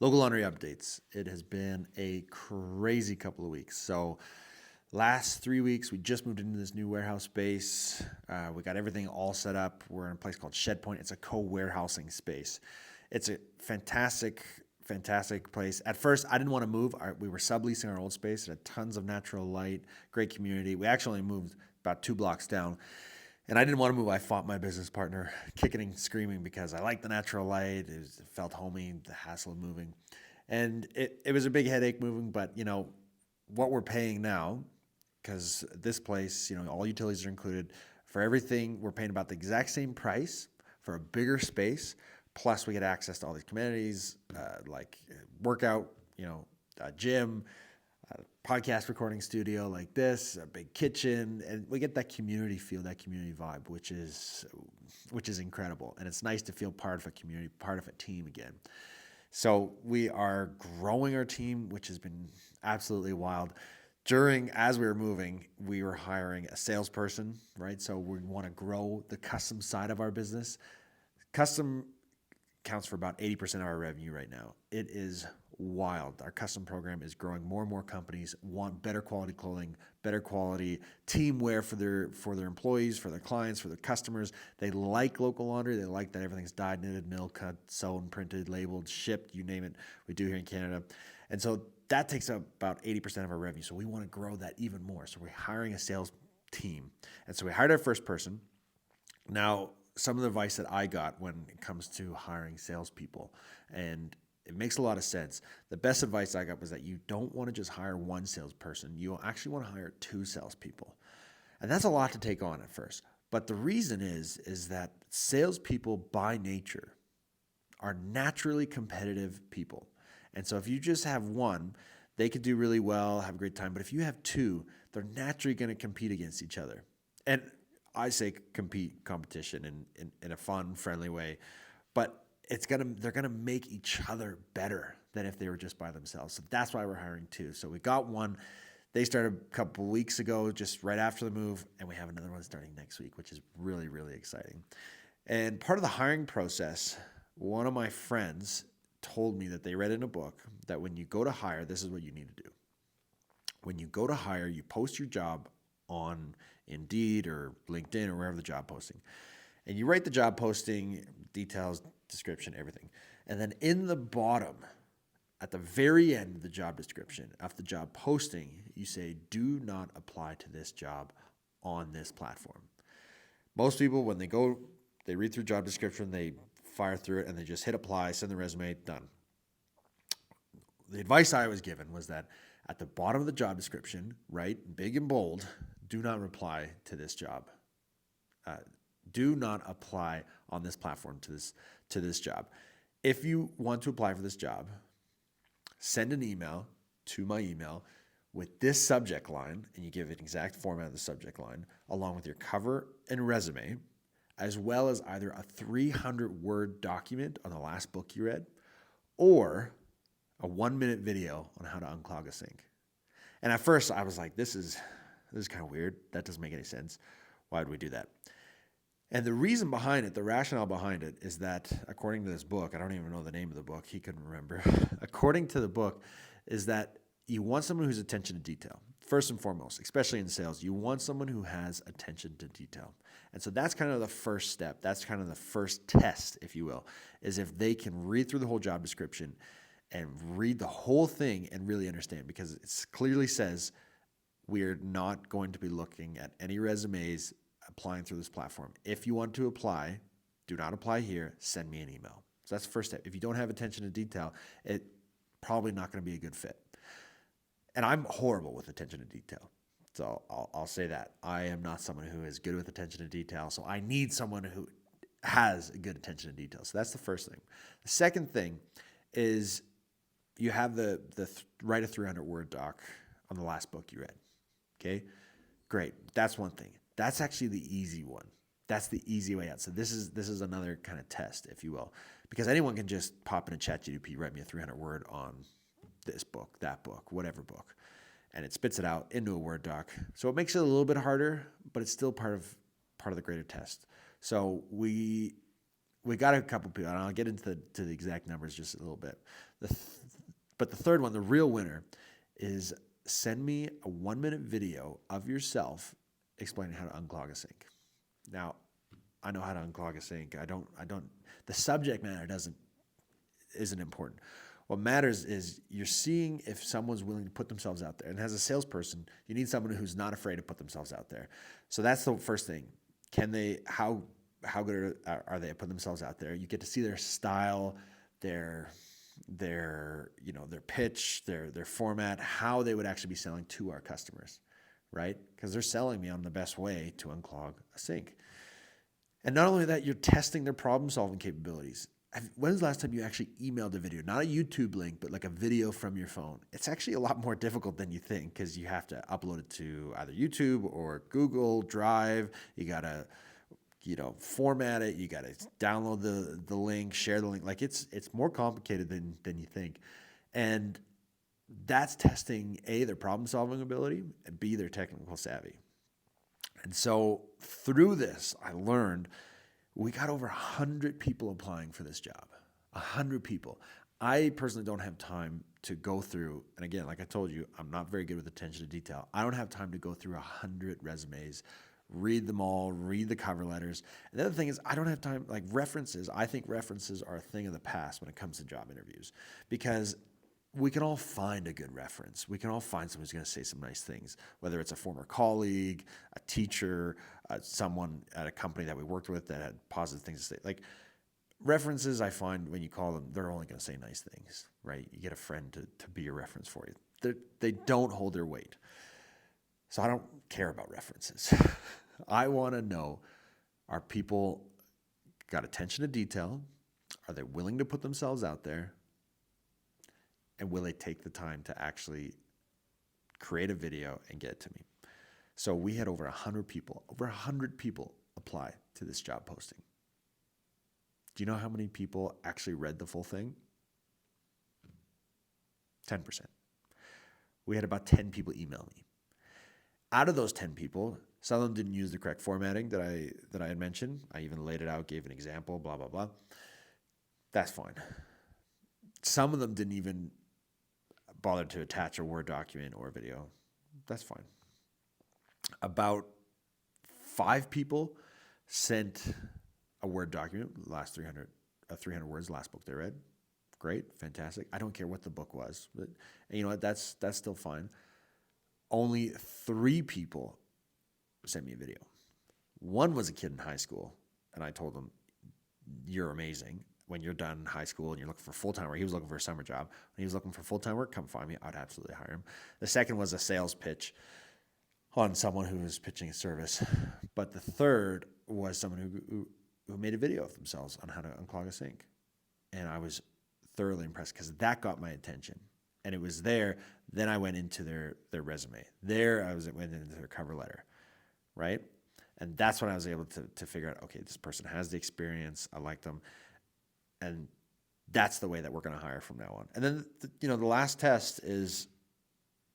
Local laundry updates. It has been a crazy couple of weeks. So, last 3 weeks, we just moved into this new warehouse space. We got everything all set up. We're in a place called ShedPoint. It's a co-warehousing space. It's a fantastic place. At first, I didn't want to move. We were subleasing our old space. It had tons of natural light, great community. We actually moved about 2 blocks down. And I didn't want to move. I fought my business partner, kicking and screaming, because I liked the natural light. It felt homey, the hassle of moving. And it was a big headache moving, but what we're paying now, because this place, all utilities are included. For everything, we're paying about the exact same price for a bigger space. Plus, we get access to all these amenities, like workout, gym, podcast recording studio like this, a big kitchen, and we get that community feel, that community vibe, which is incredible. And it's nice to feel part of a community, part of a team again. So we are growing our team, which has been absolutely wild. As we were moving, we were hiring a salesperson, right? So we want to grow the custom side of our business. Custom accounts for about 80% of our revenue right now. It is wild. Our custom program is growing. More and more companies want better quality clothing, better quality team wear for their employees, for their clients, for their customers. They like local laundry. They like that everything's dyed, knitted, mill cut, sewn, printed, labeled, shipped, you name it. We do here in Canada. And so that takes up about 80% of our revenue. So we want to grow that even more. So we're hiring a sales team. And so we hired our first person. Now, some of the advice that I got when it comes to hiring salespeople, and it makes a lot of sense. The best advice I got was that you don't want to just hire one salesperson. You actually want to hire 2 salespeople. And that's a lot to take on at first. But the reason is that salespeople by nature are naturally competitive people. And so if you just have one, they could do really well, have a great time. But if you have 2, they're naturally going to compete against each other. And I say competition in a fun, friendly way, but they're gonna make each other better than if they were just by themselves. So that's why we're hiring 2. So we got one. They started a couple weeks ago, just right after the move, and we have another one starting next week, which is really, really exciting. And part of the hiring process, one of my friends told me that they read in a book that when you go to hire, this is what you need to do. When you go to hire, you post your job on Indeed or LinkedIn or wherever the job posting. And you write the job posting, details, description, everything. And then in the bottom, at the very end of the job description, of the job posting, you say, do not apply to this job on this platform. Most people, when they read through job description, they fire through it and they just hit apply, send the resume, done. The advice I was given was that at the bottom of the job description, write big and bold, do not reply to this job. Do not apply on this platform to this job. If you want to apply for this job, send an email to my email with this subject line, and you give an exact format of the subject line, along with your cover and resume, as well as either a 300-word document on the last book you read, or a 1-minute video on how to unclog a sink. And at first I was like, this is kind of weird. That doesn't make any sense. Why would we do that? And the reason behind it, the rationale behind it, is that according to this book, I don't even know the name of the book, he couldn't remember. According to the book, is that you want someone who's attention to detail. First and foremost, especially in sales, you want someone who has attention to detail. And so that's kind of the first step. That's kind of the first test, if you will, is if they can read through the whole job description and read the whole thing and really understand, because it clearly says we're not going to be looking at any resumes applying through this platform. If you want to apply, do not apply here. Send me an email. So that's the first step. If you don't have attention to detail, it's probably not going to be a good fit. And I'm horrible with attention to detail. So I'll say that. I am not someone who is good with attention to detail. So I need someone who has a good attention to detail. So that's the first thing. The second thing is you have the write a 300-word doc on the last book you read. Okay, great. That's one thing. That's actually the easy one. That's the easy way out. So this is another kind of test, if you will, because anyone can just pop in a ChatGPT, write me a 300-word on this book, that book, whatever book, and it spits it out into a Word doc. So it makes it a little bit harder, but it's still part of the greater test. So we got a couple people, and I'll get into the exact numbers just a little bit. But the third one, the real winner, is send me a 1-minute video of yourself explaining how to unclog a sink. Now, I know how to unclog a sink. The subject matter isn't important. What matters is you're seeing if someone's willing to put themselves out there. And as a salesperson, you need someone who's not afraid to put themselves out there. So that's the first thing. How good are they at putting themselves out there? You get to see their style, their pitch, their format, how they would actually be selling to our customers, right? Because they're selling me on the best way to unclog a sink. And not only that, you're testing their problem-solving capabilities. When's the last time you actually emailed a video? Not a YouTube link, but like a video from your phone. It's actually a lot more difficult than you think because you have to upload it to either YouTube or Google Drive. You got to, format it. You got to download the link, share the link. Like it's more complicated than you think. And that's testing A, their problem-solving ability, and B, their technical savvy. And so through this, I learned we got over 100 people applying for this job. 100 people. I personally don't have time to go through, and again, like I told you, I'm not very good with attention to detail. I don't have time to go through 100 resumes, read them all, read the cover letters. And the other thing is I don't have time, like references. I think references are a thing of the past when it comes to job interviews because we can all find a good reference. We can all find someone who's going to say some nice things, whether it's a former colleague, a teacher, someone at a company that we worked with that had positive things to say. Like references, I find when you call them, they're only going to say nice things, right? You get a friend to be your reference for you. They don't hold their weight. So I don't care about references. I want to know, are people got attention to detail? Are they willing to put themselves out there? And will they take the time to actually create a video and get it to me? So we had over 100 people apply to this job posting. Do you know how many people actually read the full thing? 10%. We had about 10 people email me. Out of those 10 people, some of them didn't use the correct formatting that I had mentioned. I even laid it out, gave an example, blah, blah, blah. That's fine. Some of them didn't even bother to attach a Word document or a video. That's fine. About 5 people sent a Word document, last 300 words, last book they read. Great, fantastic. I don't care what the book was, but you know what? That's still fine. Only 3 people sent me a video. One was a kid in high school, and I told him, "You're amazing. When you're done high school and you're looking for full-time work," he was looking for a summer job. When he was looking for full-time work, come find me. I'd absolutely hire him. The second was a sales pitch on someone who was pitching a service. But the third was someone who made a video of themselves on how to unclog a sink. And I was thoroughly impressed because that got my attention. And it was there. Then I went into their resume. Went into their cover letter, right? And that's when I was able to figure out, okay, this person has the experience. I like them. And that's the way that we're going to hire from now on. And then, the last test is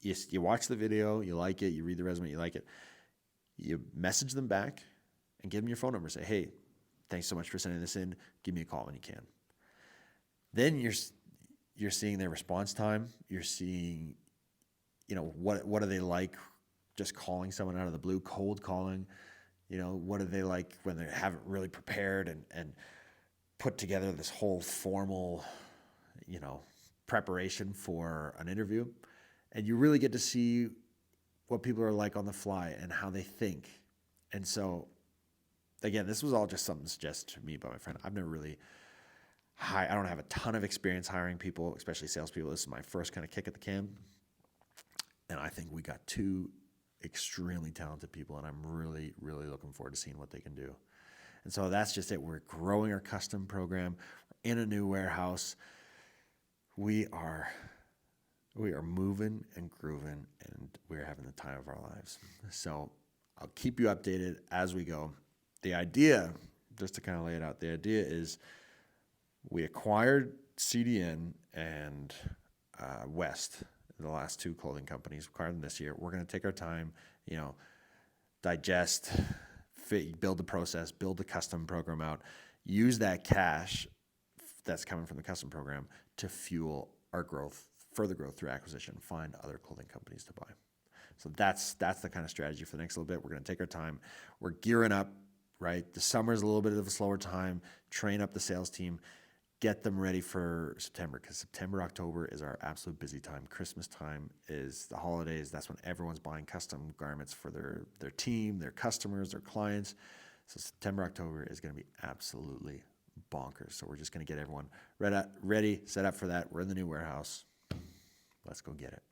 you watch the video, you like it, you read the resume, you like it. You message them back and give them your phone number. Say, "Hey, thanks so much for sending this in. Give me a call when you can." Then you're seeing their response time. You're seeing, what are they like just calling someone out of the blue, cold calling. What are they like when they haven't really prepared and put together this whole formal, preparation for an interview. And you really get to see what people are like on the fly and how they think. And so, again, this was all just something suggested to me by my friend. I've never really I don't have a ton of experience hiring people, especially salespeople. This is my first kind of kick at the can. And I think we got 2 extremely talented people, and I'm really, really looking forward to seeing what they can do. And so that's just it. We're growing our custom program. We're in a new warehouse. We are moving and grooving, and we're having the time of our lives. So I'll keep you updated as we go. The idea, just to kind of lay it out, the idea is we acquired CDN and West, the last 2 clothing companies, acquired them this year. We're going to take our time, digest, build the process, build the custom program out, use that cash that's coming from the custom program to fuel our growth, further growth through acquisition, find other clothing companies to buy. So that's the kind of strategy for the next little bit. We're going to take our time. We're gearing up, right? The summer is a little bit of a slower time. Train up the sales team, get them ready for September, because September, October is our absolute busy time. Christmas time is the holidays. That's when everyone's buying custom garments for their team, their customers, their clients. So September, October is going to be absolutely bonkers. So we're just going to get everyone ready, set up for that. We're in the new warehouse. Let's go get it.